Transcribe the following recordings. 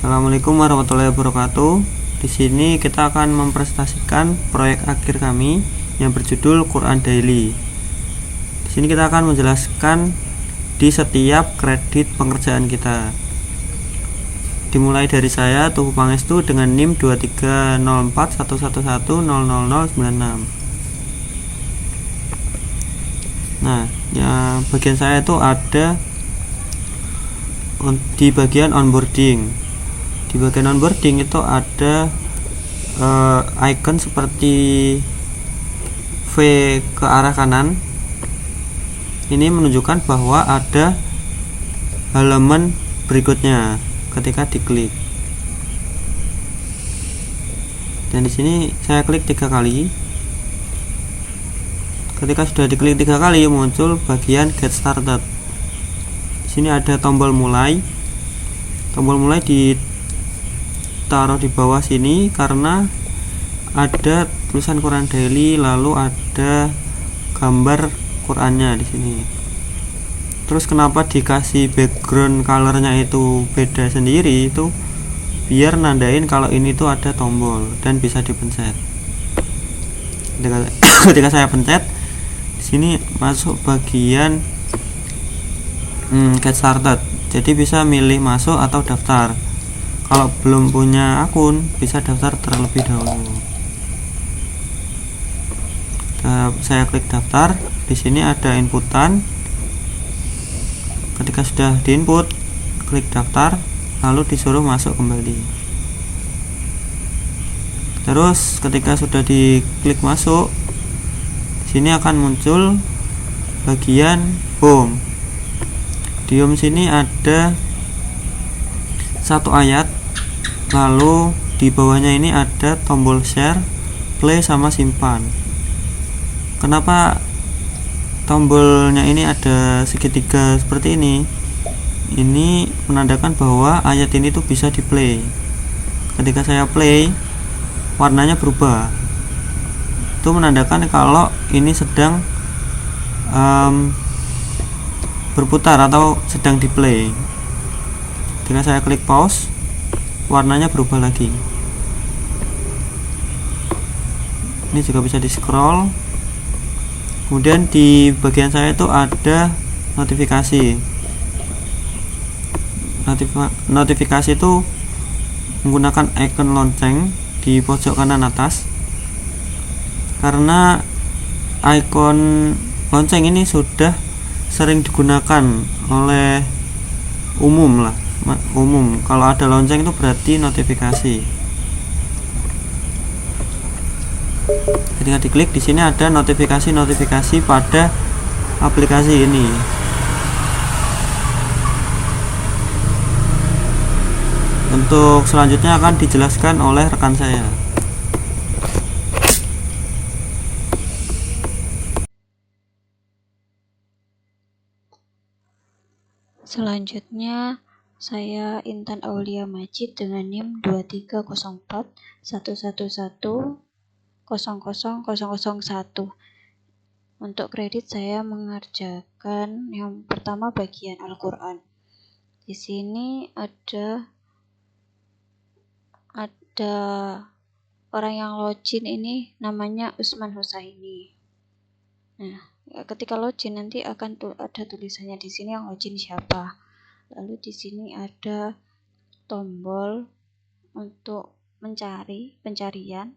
Assalamualaikum warahmatullahi wabarakatuh. Di sini kita akan mempresentasikan proyek akhir kami yang berjudul Quran Daily. Di sini kita akan menjelaskan di setiap kredit pengerjaan kita. Dimulai dari saya, Tuhu Pangestu, dengan NIM 2304111000096. Nah, yang bagian saya itu ada di bagian onboarding. Di bagian onboarding itu ada icon seperti V ke arah kanan. Ini menunjukkan bahwa ada halaman berikutnya ketika diklik. Dan di sini saya klik 3 kali. Ketika sudah diklik 3 kali, muncul bagian Get Started. Di sini ada tombol mulai. Tombol mulai ditaruh di bawah sini karena ada tulisan Quran Daily, lalu ada gambar Qurannya di sini. Terus kenapa dikasih background colornya itu beda sendiri, itu biar nandain kalau ini tuh ada tombol dan bisa dipencet. Ketika saya pencet, di sini masuk bagian Get Started. Jadi bisa milih masuk atau daftar. Kalau belum punya akun, bisa daftar terlebih dahulu. Saya klik daftar. Di sini ada inputan. Ketika sudah diinput, klik daftar, lalu disuruh masuk kembali. Terus ketika sudah diklik masuk, di sini akan muncul bagian home. Di home sini ada satu ayat, lalu di bawahnya ini ada tombol share, play, sama simpan. Kenapa tombolnya ini ada segitiga seperti ini? Ini menandakan bahwa ayat ini tuh bisa di play. Ketika saya play, warnanya berubah. Itu menandakan kalau ini sedang berputar atau sedang di play. Ketika saya klik pause, warnanya berubah lagi. Ini juga bisa di scroll. Kemudian di bagian saya itu ada notifikasi. Notifikasi itu menggunakan icon lonceng di pojok kanan atas. Karena icon lonceng ini sudah sering digunakan oleh umum. Kalau ada lonceng itu berarti notifikasi. Ketika diklik, di sini ada notifikasi pada aplikasi ini. Untuk selanjutnya akan dijelaskan oleh rekan saya. Selanjutnya, saya Intan Aulia Majid dengan NIM 23011000001. Untuk kredit saya mengerjakan yang pertama bagian Al-Quran. Di sini ada orang yang login ini namanya Usman Husaini. Nah, ketika login nanti akan ada tulisannya di sini yang login siapa. Lalu di sini ada tombol untuk pencarian.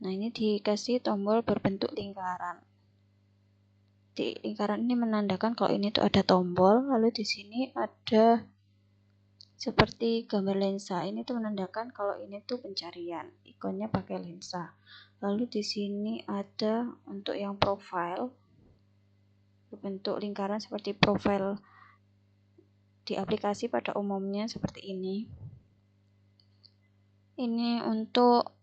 Nah, ini dikasih tombol berbentuk lingkaran. Di lingkaran ini menandakan kalau ini tuh ada tombol. Lalu di sini ada seperti gambar lensa. Ini tuh menandakan kalau ini tuh pencarian. Ikonnya pakai lensa. Lalu di sini ada untuk yang profile, berbentuk lingkaran seperti profile di aplikasi pada umumnya seperti ini. Ini untuk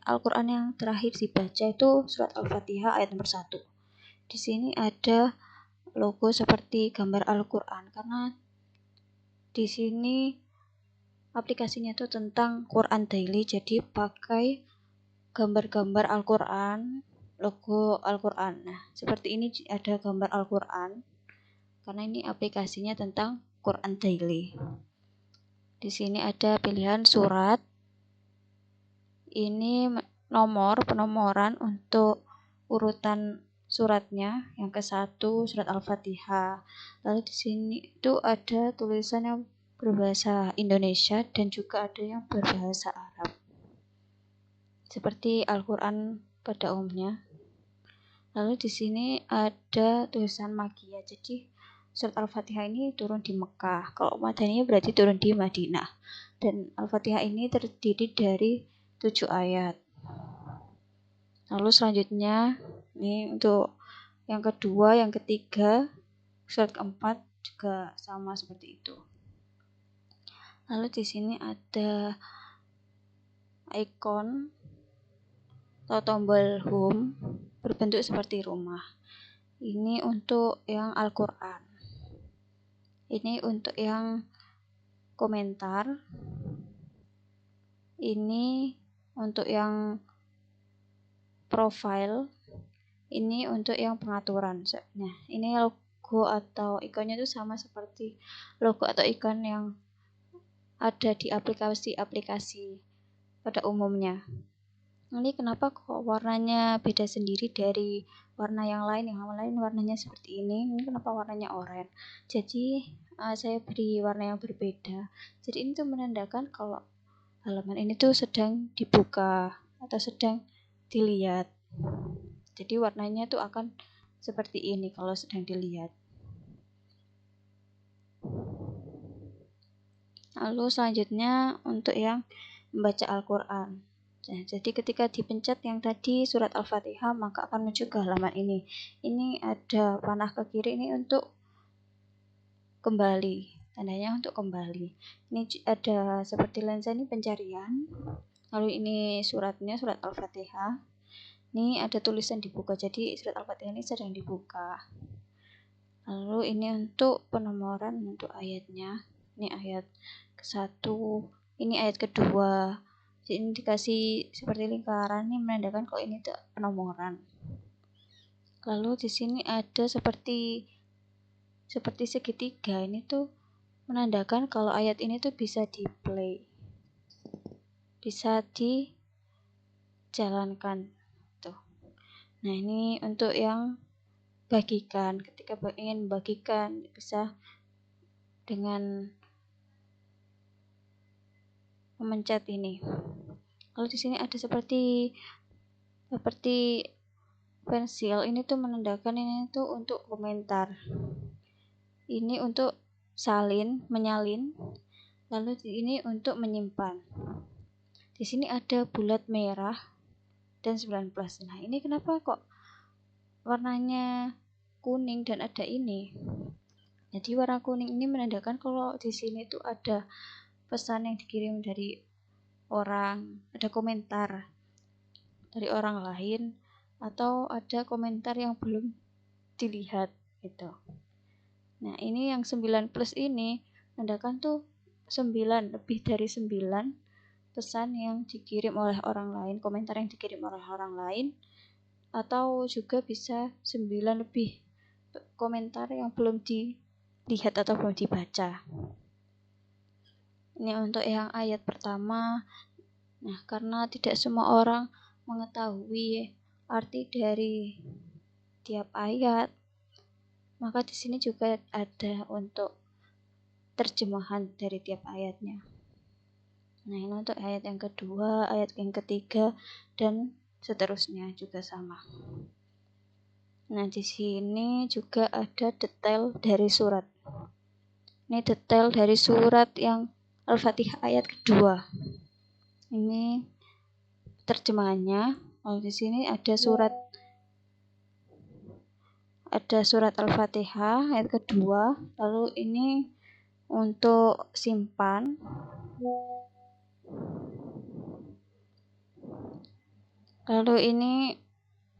Al-Quran yang terakhir dibaca itu surat Al-Fatihah ayat nomor 1. Di sini ada logo seperti gambar Al-Quran karena di sini aplikasinya itu tentang Quran Daily, jadi pakai gambar-gambar Al-Quran, logo Al-Quran. Nah, seperti ini ada gambar Al-Quran karena ini aplikasinya tentang Quran Daily. Di sini ada pilihan surat. Ini penomoran untuk urutan suratnya. Yang ke-1 surat Al-Fatihah. Lalu di sini itu ada tulisan yang berbahasa Indonesia dan juga ada yang berbahasa Arab. Seperti Al-Qur'an pada umumnya. Lalu di sini ada tulisan Makkiyah. Jadi surat Al-Fatihah ini turun di Mekah. Kalau Madaniyah berarti turun di Madinah. Dan Al-Fatihah ini terdiri dari 7 ayat. Lalu selanjutnya ini untuk yang kedua, yang ketiga, surat keempat juga sama seperti itu. Lalu di sini ada ikon atau tombol home berbentuk seperti rumah. Ini untuk yang Al-Qur'an. Ini untuk yang komentar. Ini untuk yang profile. Ini untuk yang pengaturan. Nah, ini logo atau ikonnya itu sama seperti logo atau ikon yang ada di aplikasi-aplikasi pada umumnya. Ini kenapa kok warnanya beda sendiri dari warna yang lain? Yang lain warnanya seperti ini kenapa warnanya oranye? Jadi saya beri warna yang berbeda. Jadi ini tuh menandakan kalau halaman ini tuh sedang dibuka atau sedang dilihat. Jadi warnanya tuh akan seperti ini kalau sedang dilihat. Lalu selanjutnya untuk yang membaca Al-Qur'an. Nah, jadi ketika dipencet yang tadi surat Al-Fatihah maka akan menuju ke halaman ini. Ini ada panah ke kiri ini untuk kembali. Tandanya untuk kembali. Ini ada seperti lensa ini pencarian. Lalu ini suratnya, surat Al-Fatihah. Ini ada tulisan dibuka. Jadi surat Al-Fatihah ini sedang dibuka. Lalu ini untuk penomoran untuk ayatnya. Ini ayat ke-1. Ini ayat kedua. Jadi ini dikasih seperti lingkaran, ini menandakan kalau ini tuh penomoran. Lalu di sini ada seperti segitiga, ini tuh menandakan kalau ayat ini tuh bisa di play, bisa dijalankan tuh. Nah, ini untuk yang bagikan, ketika ingin bagikan bisa dengan memencet ini. Lalu di sini ada seperti pensil, ini tuh menandakan ini tuh untuk komentar. Ini untuk menyalin. Lalu ini untuk menyimpan. Di sini ada bulat merah dan 19. Nah, ini kenapa kok warnanya kuning dan ada ini? Jadi warna kuning ini menandakan kalau di sini tuh ada pesan yang dikirim dari orang, ada komentar dari orang lain atau ada komentar yang belum dilihat gitu. Nah, ini yang 9+ ini menandakan tuh 9, lebih dari 9 pesan yang dikirim oleh orang lain, komentar yang dikirim oleh orang lain, atau juga bisa 9 lebih komentar yang belum dilihat atau belum dibaca. Ini untuk yang ayat pertama. Nah, karena tidak semua orang mengetahui arti dari tiap ayat, maka di sini juga ada untuk terjemahan dari tiap ayatnya. Nah, ini untuk ayat yang kedua, ayat yang ketiga, dan seterusnya juga sama. Nah, di sini juga ada detail dari surat. Ini detail dari surat yang Al-Fatihah ayat kedua. Ini terjemahannya. Lalu di sini ada surat Al-Fatihah ayat kedua. Lalu ini untuk simpan. Lalu ini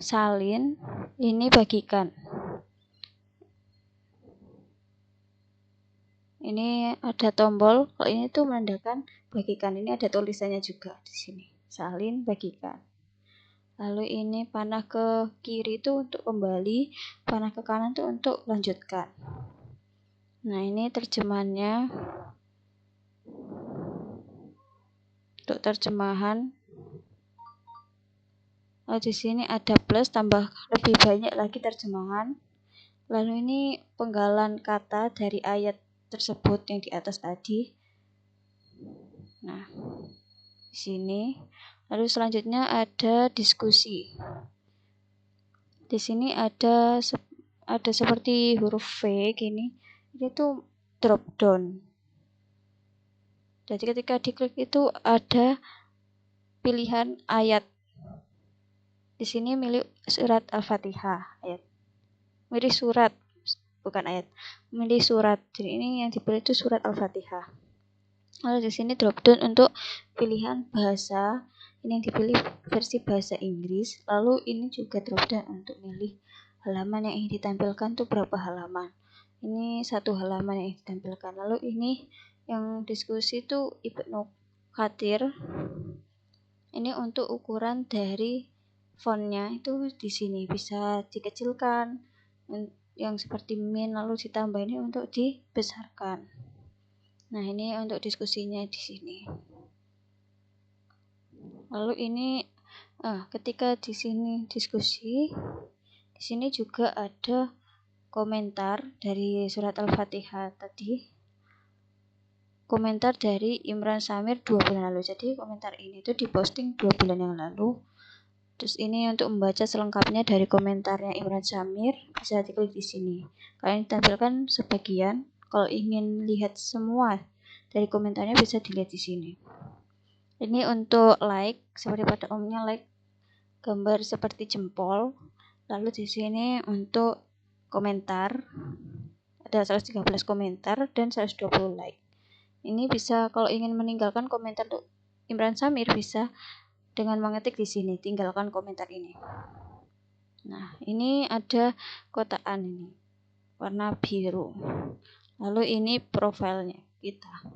salin, ini bagikan. Ini ada tombol, kalau ini tuh menandakan bagikan. Ini ada tulisannya juga di sini. Salin, bagikan. Lalu ini panah ke kiri itu untuk kembali, panah ke kanan itu untuk lanjutkan. Nah, ini terjemahannya. untuk terjemahan. Lalu di sini ada plus, tambah lebih banyak lagi terjemahan. Lalu ini penggalan kata dari ayat tersebut yang di atas tadi. Nah, di sini. Lalu selanjutnya ada diskusi. Di sini ada seperti huruf V gini. Ini tuh drop down. Jadi ketika diklik itu ada pilihan ayat. Di sini milih surat Al-Fatihah, ayat. Milih surat, bukan ayat. Milih surat. Jadi ini yang dipilih itu surat Al-Fatihah. Lalu di sini drop down untuk pilihan bahasa. Ini yang dipilih versi bahasa Inggris. Lalu ini juga drop down untuk milih halaman yang ingin ditampilkan tuh berapa halaman. Ini 1 halaman yang ingin ditampilkan. Lalu ini yang diskusi tuh Ibnu Katsir. Ini untuk ukuran dari fontnya itu di sini bisa dikecilkan, yang seperti min, lalu ditambah ini untuk dibesarkan. Nah, ini untuk diskusinya di sini. Lalu ini ketika di sini diskusi, di sini juga ada komentar dari surat Al-Fatihah tadi. Komentar dari Imran Samir 2 bulan lalu. Jadi komentar ini tuh diposting 2 bulan yang lalu. Terus ini untuk membaca selengkapnya dari komentarnya Imran Samir, bisa diklik di sini. Kalian tampilkan sebagian. Kalau ingin lihat semua dari komentarnya bisa dilihat di sini. Ini untuk like, seperti pada umumnya like gambar seperti jempol. Lalu di sini untuk komentar ada 113 komentar dan 120 like. Ini bisa kalau ingin meninggalkan komentar untuk Imran Samir bisa dengan mengetik di sini, tinggalkan komentar ini. Nah, ini ada kotaan ini, warna biru. Lalu ini profilnya kita.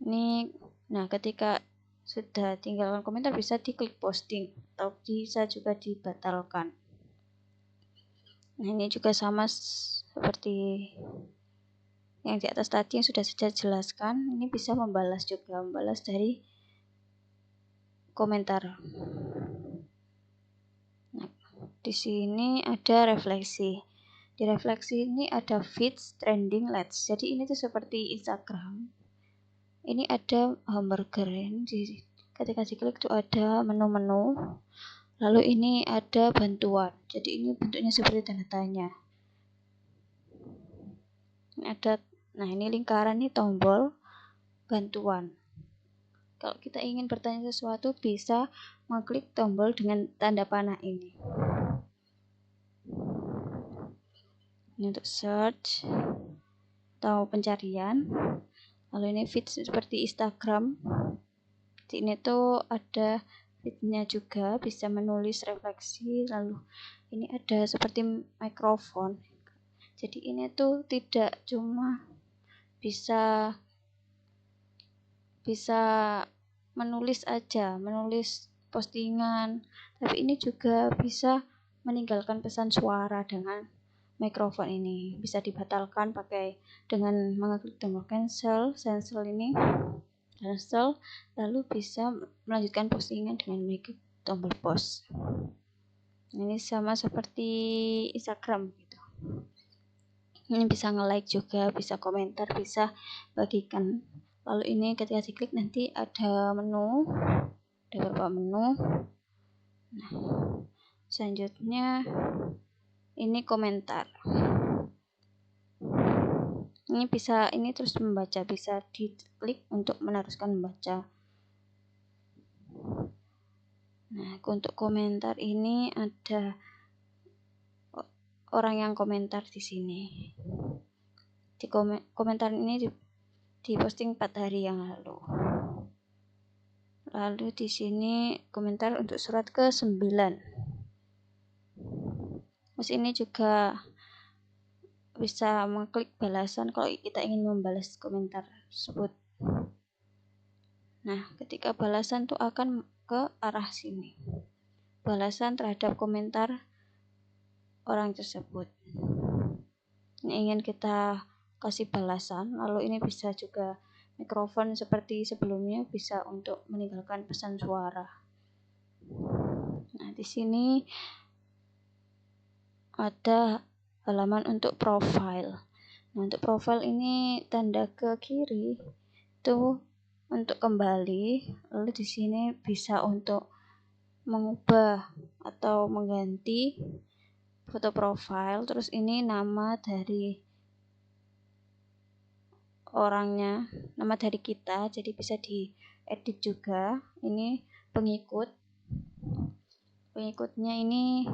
Ini, nah ketika sudah tinggalkan komentar bisa diklik posting atau bisa juga dibatalkan. Nah, ini juga sama seperti yang di atas tadi yang sudah saya jelaskan. Ini bisa membalas juga, membalas dari komentar. Nah, di sini ada refleksi. Di refleksi ini ada feeds, trending, lights. Jadi ini tuh seperti Instagram. Ini ada hamburger. Ini ketika diklik tuh ada menu-menu. Lalu ini ada bantuan. Jadi ini bentuknya seperti tanda tanya. Ini ada, nah ini lingkaran, ini tombol bantuan. Kalau kita ingin bertanya sesuatu bisa mengklik tombol dengan tanda panah ini. Ini untuk search atau pencarian. Lalu ini feed seperti Instagram. Di ini tuh ada feednya juga, bisa menulis refleksi. Lalu ini ada seperti mikrofon. Jadi ini tuh tidak cuma bisa menulis aja, menulis postingan, tapi ini juga bisa meninggalkan pesan suara dengan mikrofon ini. Bisa dibatalkan pakai dengan mengklik tombol cancel ini, cancel, lalu bisa melanjutkan postingan dengan mengklik tombol post. Ini sama seperti Instagram gitu. Ini bisa nge-like juga, bisa komentar, bisa bagikan. Lalu ini ketika diklik nanti ada menu, ada beberapa menu. Nah, selanjutnya ini komentar. Ini terus membaca, bisa diklik untuk meneruskan membaca. Nah, untuk komentar ini ada orang yang komentar di sini. Di komentar ini diposting 4 hari yang lalu. Lalu di sini komentar untuk surat ke-9. Terus ini juga bisa mengklik balasan kalau kita ingin membalas komentar tersebut. Nah, ketika balasan tuh akan ke arah sini. Balasan terhadap komentar orang tersebut. Ini ingin kita kasih balasan, lalu ini bisa juga mikrofon seperti sebelumnya bisa untuk meninggalkan pesan suara. Nah, di sini ada halaman untuk profile. Nah, untuk profile ini tanda ke kiri itu untuk kembali, lalu di sini bisa untuk mengubah atau mengganti foto profile. Terus ini nama dari orangnya, nama dari kita, jadi bisa diedit juga. Ini pengikutnya ini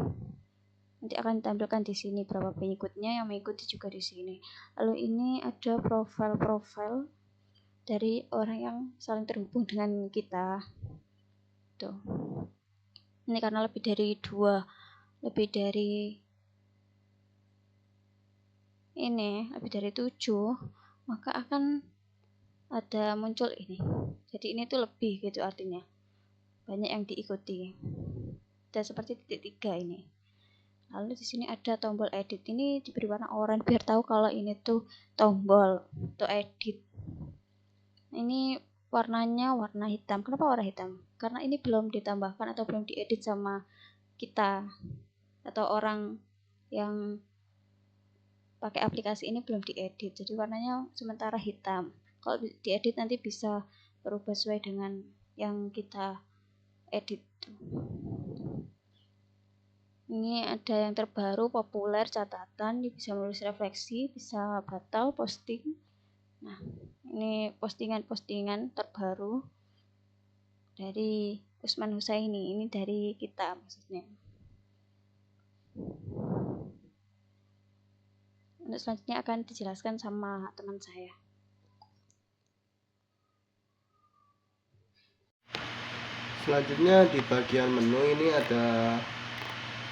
nanti akan ditampilkan di sini berapa pengikutnya yang mengikuti juga di sini. Lalu ini ada profil dari orang yang saling terhubung dengan kita. Tuh. Ini karena lebih dari 7, maka akan ada muncul ini. Jadi ini tuh lebih gitu artinya. Banyak yang diikuti. Dan seperti titik 3 ini. Lalu di sini ada tombol edit. Ini diberi warna oranye biar tahu kalau ini tuh tombol atau edit. Ini warnanya warna hitam. Kenapa warna hitam? Karena ini belum ditambahkan atau belum diedit sama kita atau orang yang pakai aplikasi ini belum diedit, jadi warnanya sementara hitam. Kalau diedit nanti bisa berubah sesuai dengan yang kita edit. Ini ada yang terbaru, populer, catatan, bisa menulis refleksi, bisa batal, posting. Nah, ini postingan terbaru dari Usman Husaini, ini dari kita maksudnya. Untuk selanjutnya akan dijelaskan sama teman saya. Selanjutnya di bagian menu ini ada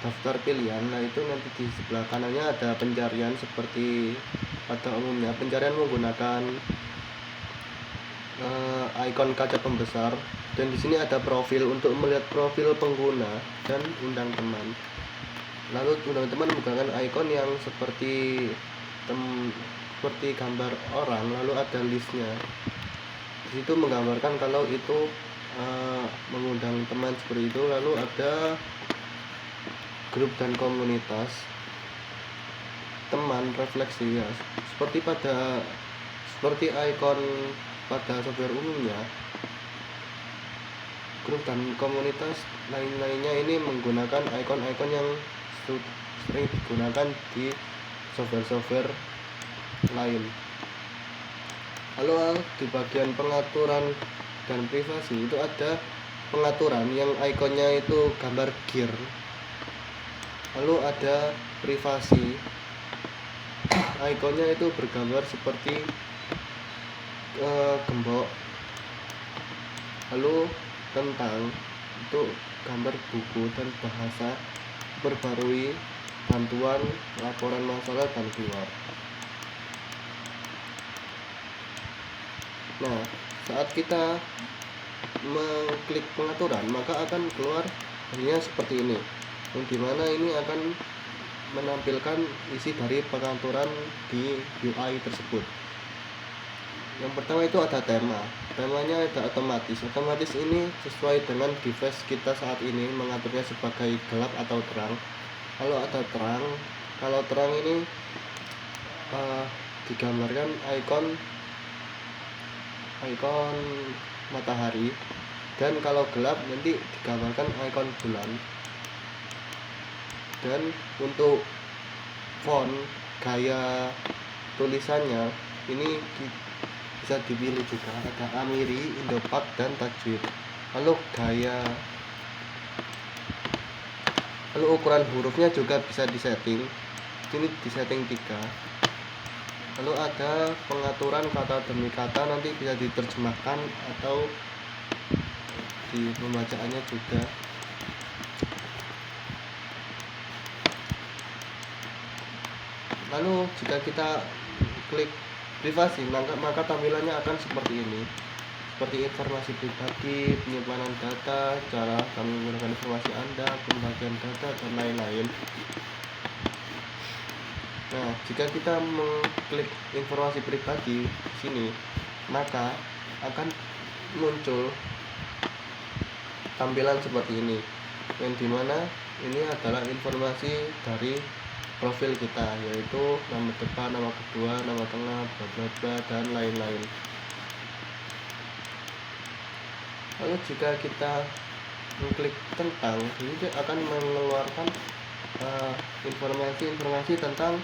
daftar pilihan. Nah, itu nanti di sebelah kanannya ada pencarian seperti pada umumnya. Pencarian menggunakan ikon kaca pembesar, dan di sini ada profil untuk melihat profil pengguna dan undang teman. Lalu undang teman menggunakan ikon yang seperti gambar orang, lalu ada listnya. Di situ menggambarkan kalau itu mengundang teman seperti itu. Lalu ada grup dan komunitas, teman, refleksi ya, seperti ikon pada software umumnya. Grup dan komunitas lain-lainnya ini menggunakan ikon-ikon yang sering digunakan di software lain. Lalu di bagian pengaturan dan privasi itu ada pengaturan yang ikonnya itu gambar gear. Lalu ada privasi, ikonnya itu bergambar seperti gembok. Lalu tentang itu gambar buku dan bahasa, perbarui, bantuan, laporan masalah dan keluar. Nah, saat kita mengklik pengaturan maka akan keluar hanya seperti ini, yang dimana ini akan menampilkan isi dari pengaturan di UI tersebut. Yang pertama itu ada temanya ada otomatis ini sesuai dengan device kita saat ini, mengaturnya sebagai gelap atau terang. Kalau ada terang, kalau terang ini digambarkan ikon matahari, dan kalau gelap nanti digambarkan ikon bulan. Dan untuk font, gaya tulisannya ini bisa dipilih juga, ada Amiri, Indopak, dan Tajwid. Lalu ukuran hurufnya juga bisa disetting. Ini disetting 3. Lalu ada pengaturan kata demi kata, nanti bisa diterjemahkan atau di pembacaannya juga. Lalu jika kita klik privasi maka tampilannya akan seperti ini, seperti informasi pribadi, penyimpanan data, cara kami menggunakan informasi Anda, pembagian data, dan lain-lain. Nah, jika kita mengklik informasi pribadi di sini, maka akan muncul tampilan seperti ini, yang dimana ini adalah informasi dari profil kita, yaitu nama depan, nama kedua, nama tengah, bla bla bla, dan lain-lain. Lalu jika kita mengklik tentang, ini akan mengeluarkan informasi-informasi tentang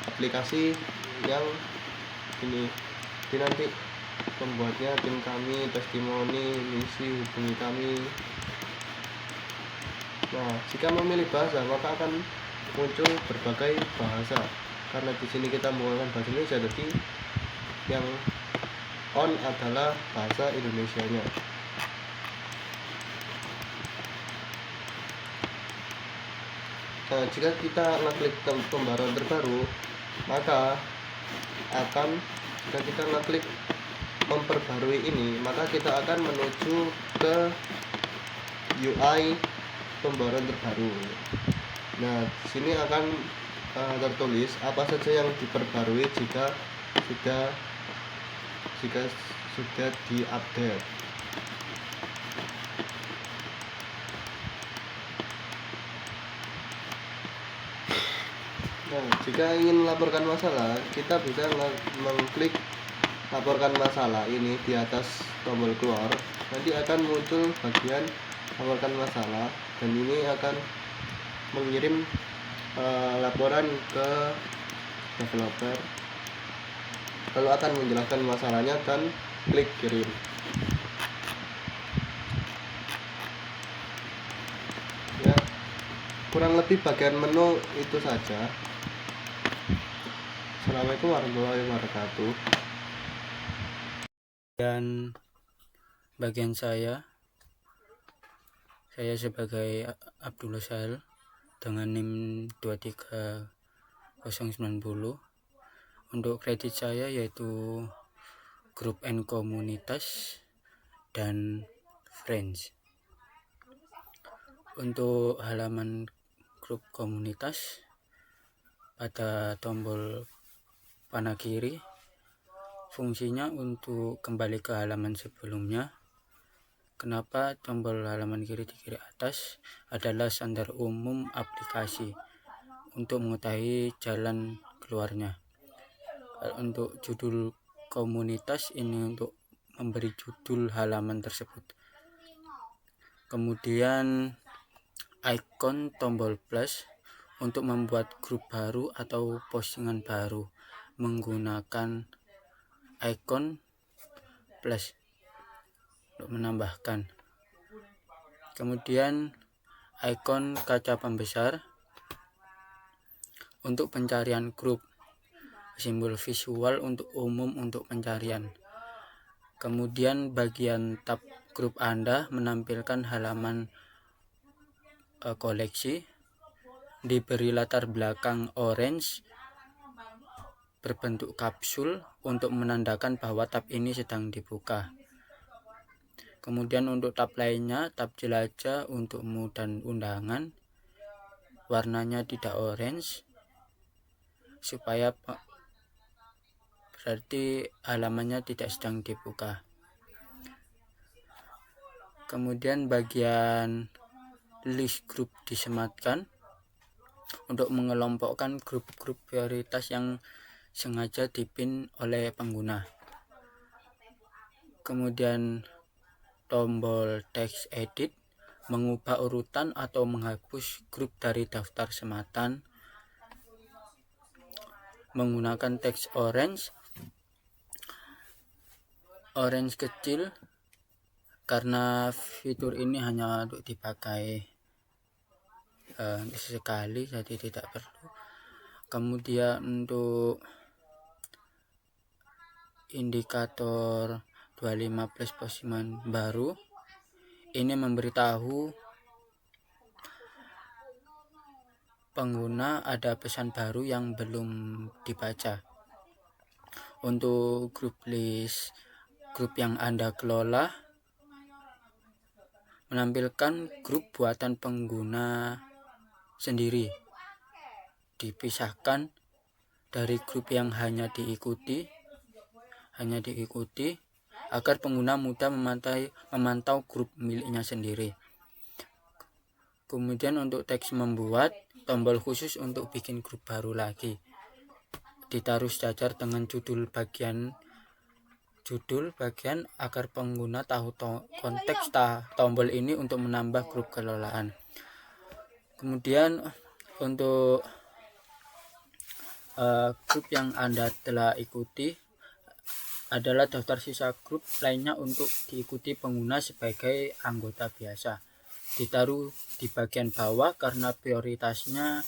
aplikasi yang ini. Jadi nanti pembuatnya tim kami, testimoni, misi, hubungi kami. Nah, jika memilih bahasa maka akan muncul berbagai bahasa, karena di sini kita menggunakan bahasa Indonesia, jadi yang on adalah bahasa Indonesianya. Nah, jika kita ngeklik pembaruan terbaru, maka jika kita ngeklik memperbarui ini, maka kita akan menuju ke UI pembaruan terbaru. Nah, di sini akan tertulis apa saja yang diperbarui jika sudah diupdate. Nah, jika ingin melaporkan masalah, kita bisa mengklik laporkan masalah ini di atas tombol keluar. Nanti akan muncul bagian laporkan masalah, dan ini akan mengirim laporan ke developer, lalu akan menjelaskan masalahnya dan klik kirim. Ya, kurang lebih bagian menu itu saja. Assalamualaikum warahmatullahi wabarakatuh. Dan bagian saya sebagai Abdullah Sahel dengan NIM 23090. Untuk kredit saya yaitu grup and komunitas dan friends. Untuk halaman grup komunitas, pada tombol panah kiri, fungsinya untuk kembali ke halaman sebelumnya. Kenapa tombol halaman kiri di kiri atas? Adalah standar umum aplikasi untuk mengetahui jalan keluarnya. Untuk judul komunitas ini untuk memberi judul halaman tersebut. Kemudian ikon tombol plus untuk membuat grup baru atau postingan baru menggunakan ikon plus untuk menambahkan. Kemudian ikon kaca pembesar untuk pencarian grup, simbol visual untuk umum untuk pencarian. Kemudian bagian tab grup Anda menampilkan halaman koleksi, diberi latar belakang orange berbentuk kapsul untuk menandakan bahwa tab ini sedang dibuka. Kemudian untuk tab lainnya, tab jelajah untukmu dan undangan, warnanya tidak orange supaya berarti halamannya tidak sedang dibuka. Kemudian bagian list grup disematkan untuk mengelompokkan grup-grup prioritas yang sengaja dipin oleh pengguna. Kemudian tombol text edit mengubah urutan atau menghapus grup dari daftar sematan menggunakan teks orange kecil, karena fitur ini hanya untuk dipakai sekali, jadi tidak perlu. Kemudian untuk indikator 25 plus postingan baru, ini memberitahu pengguna ada pesan baru yang belum dibaca. Untuk grup list, grup yang Anda kelola menampilkan grup buatan pengguna sendiri, dipisahkan dari grup yang hanya diikuti hanya diikuti agar pengguna mudah memantau grup miliknya sendiri. Kemudian untuk teks membuat, tombol khusus untuk bikin grup baru lagi. Ditaruh sejajar dengan judul bagian agar pengguna tahu konteks tombol ini untuk menambah grup kelolaan. Kemudian untuk grup yang Anda telah ikuti adalah daftar sisa grup lainnya untuk diikuti pengguna sebagai anggota biasa. Ditaruh di bagian bawah karena prioritasnya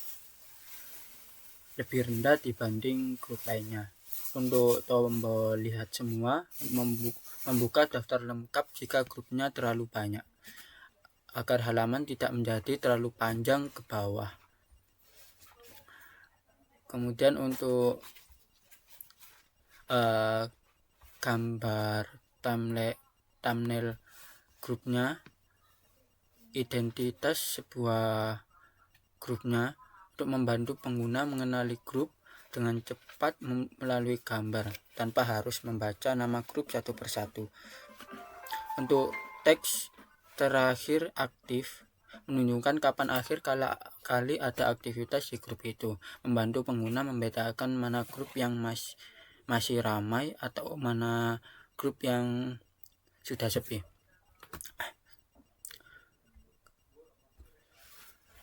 lebih rendah dibanding grup lainnya. Untuk tombol lihat semua, membuka daftar lengkap jika grupnya terlalu banyak, agar halaman tidak menjadi terlalu panjang ke bawah. Kemudian untuk gambar thumbnail grupnya, identitas sebuah grupnya untuk membantu pengguna mengenali grup dengan cepat melalui gambar tanpa harus membaca nama grup satu persatu. Untuk teks terakhir aktif menunjukkan kapan akhir kali ada aktivitas di grup itu, membantu pengguna membedakan mana grup yang masih ramai atau mana grup yang sudah sepi.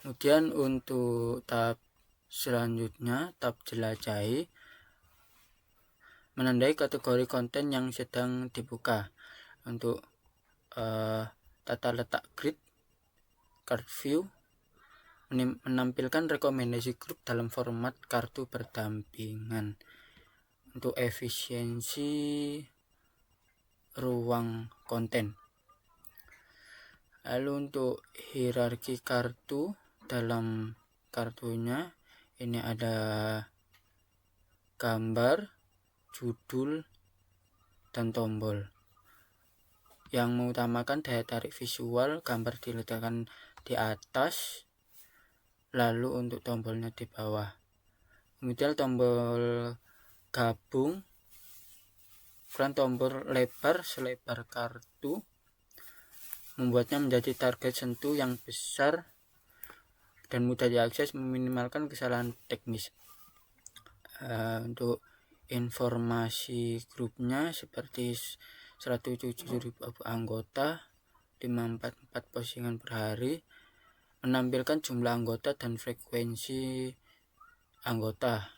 Kemudian untuk tahap selanjutnya, tahap jelajahi, menandai kategori konten yang sedang dibuka. Untuk tata letak grid, card view, menampilkan rekomendasi grup dalam format kartu berdampingan. Untuk efisiensi ruang konten. Lalu untuk hierarki kartu, dalam kartunya ini ada gambar, judul, dan tombol. Yang mengutamakan daya tarik visual, gambar diletakkan di atas, lalu untuk tombolnya di bawah. Kemudian tombol gabung, ukuran tombol lebar selebar kartu, membuatnya menjadi target sentuh yang besar dan mudah diakses, meminimalkan kesalahan teknis. Untuk informasi grupnya seperti 107.000 anggota, 544 postingan per hari, menampilkan jumlah anggota dan frekuensi anggota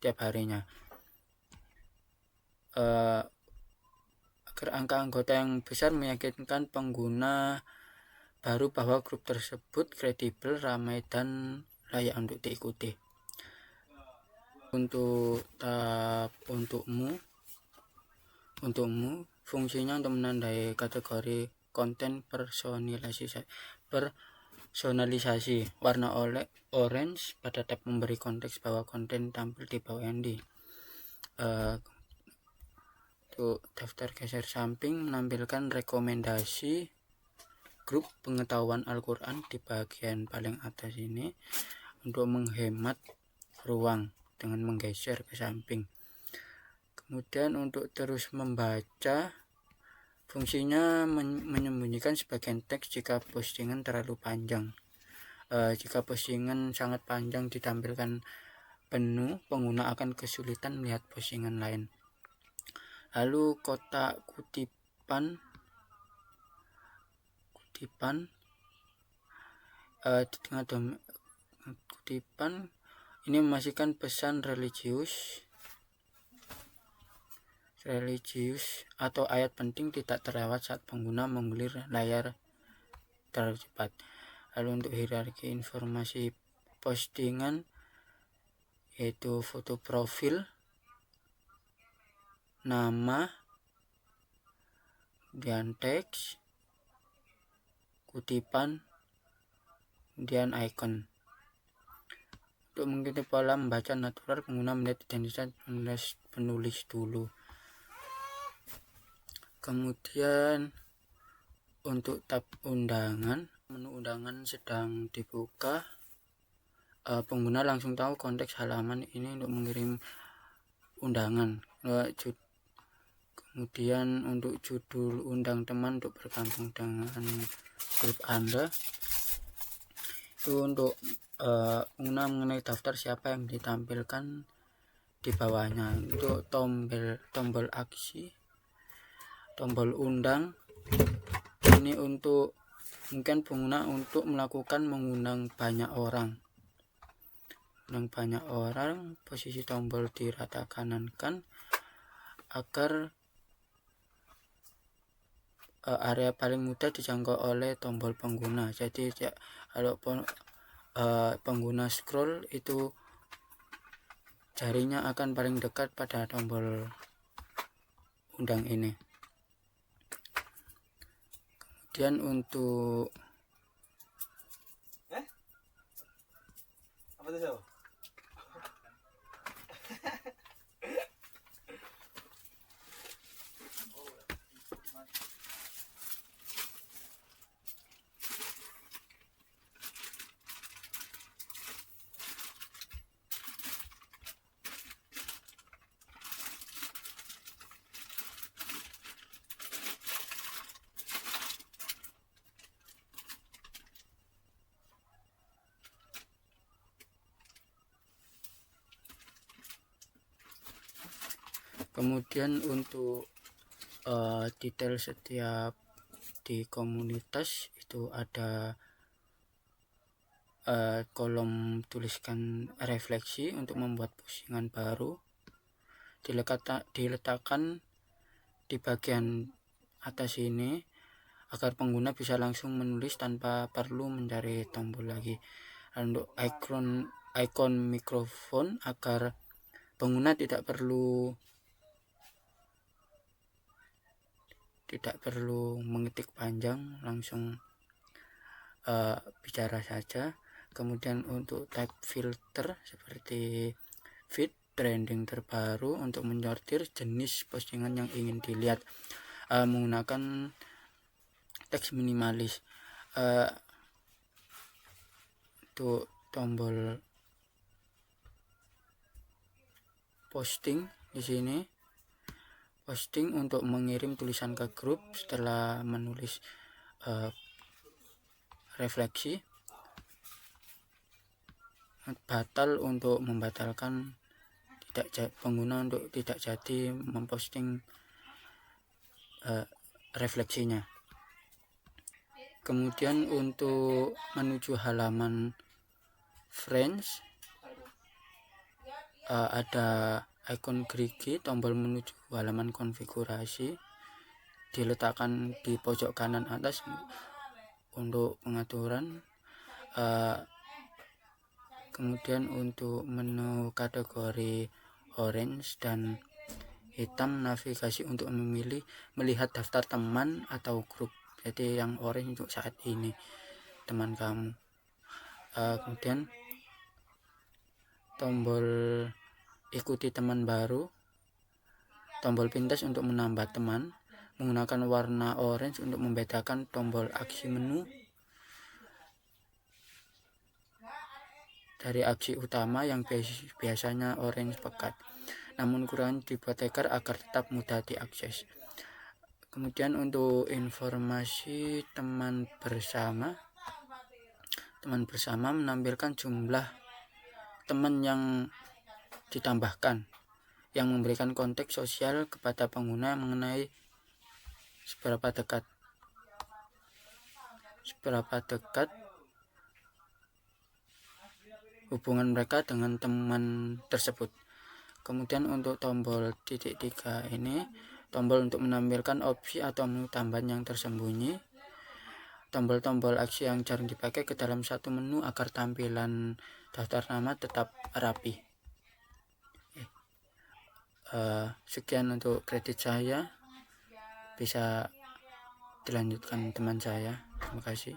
tiap harinya. Agar angka anggota yang besar meyakinkan pengguna baru bahwa grup tersebut kredibel, ramai, dan layak untuk diikuti. Untukmu, fungsinya untuk menandai kategori konten personalisasi. Warna orange pada tab memberi konteks bahwa konten tampil di bawah Andy. Untuk daftar geser samping menampilkan rekomendasi grup pengetahuan Al-Quran di bagian paling atas ini untuk menghemat ruang dengan menggeser ke samping. Kemudian untuk terus membaca, fungsinya menyembunyikan sebagian teks jika postingan terlalu panjang. Jika postingan sangat panjang ditampilkan penuh, pengguna akan kesulitan melihat postingan lain. Lalu kotak kutipan di tengah kutipan ini memastikan pesan religius atau ayat penting tidak terlewat saat pengguna menggulir layar terlalu cepat. Lalu untuk hierarki informasi postingan, yaitu foto profil, nama, dan teks, kutipan, dan icon. Untuk mengikuti pola membaca natural, pengguna melihat identitas penulis dulu. Kemudian untuk tab undangan, menu undangan sedang dibuka. Pengguna langsung tahu konteks halaman ini untuk mengirim undangan. Kemudian untuk judul undang teman untuk bergabung dengan grup Anda, itu untuk pengguna mengenai daftar siapa yang ditampilkan di bawahnya. Untuk tombol aksi, tombol undang, ini untuk mungkin pengguna untuk melakukan mengundang banyak orang. Posisi tombol di rata kanan kan agar area paling mudah dijangkau oleh tombol pengguna. Jadi kalau pengguna scroll itu jarinya akan paling dekat pada tombol undang ini. Kemudian untuk untuk detail setiap di komunitas itu ada kolom tuliskan refleksi untuk membuat postingan baru, diletakkan di bagian atas ini agar pengguna bisa langsung menulis tanpa perlu mencari tombol lagi. Untuk icon mikrofon agar pengguna tidak perlu mengetik panjang, langsung bicara saja. Kemudian untuk type filter seperti feed, trending terbaru untuk menyortir jenis postingan yang ingin dilihat menggunakan teks minimalis. Untuk tombol posting di sini, posting untuk mengirim tulisan ke grup setelah menulis refleksi. Batal untuk membatalkan pengguna untuk tidak jadi memposting refleksinya. Kemudian untuk menuju halaman friends ada icon gerigi, tombol menuju halaman konfigurasi diletakkan di pojok kanan atas untuk pengaturan. Kemudian untuk menu kategori orange dan hitam, navigasi untuk melihat daftar teman atau grup. Jadi yang orange untuk saat ini teman kamu. Kemudian tombol ikuti teman baru, tombol pintas untuk menambah teman, menggunakan warna orange untuk membedakan tombol aksi menu dari aksi utama yang biasanya orange pekat, namun kurang dibuat agar tetap mudah diakses. Kemudian untuk informasi teman bersama menampilkan jumlah teman yang ditambahkan, yang memberikan konteks sosial kepada pengguna mengenai seberapa dekat hubungan mereka dengan teman tersebut. Kemudian untuk tombol titik 3 ini, tombol untuk menampilkan opsi atau menu tambahan yang tersembunyi, tombol-tombol aksi yang jarang dipakai ke dalam satu menu agar tampilan daftar nama tetap rapi. Sekian untuk kredit saya, bisa dilanjutkan teman saya. Terima kasih.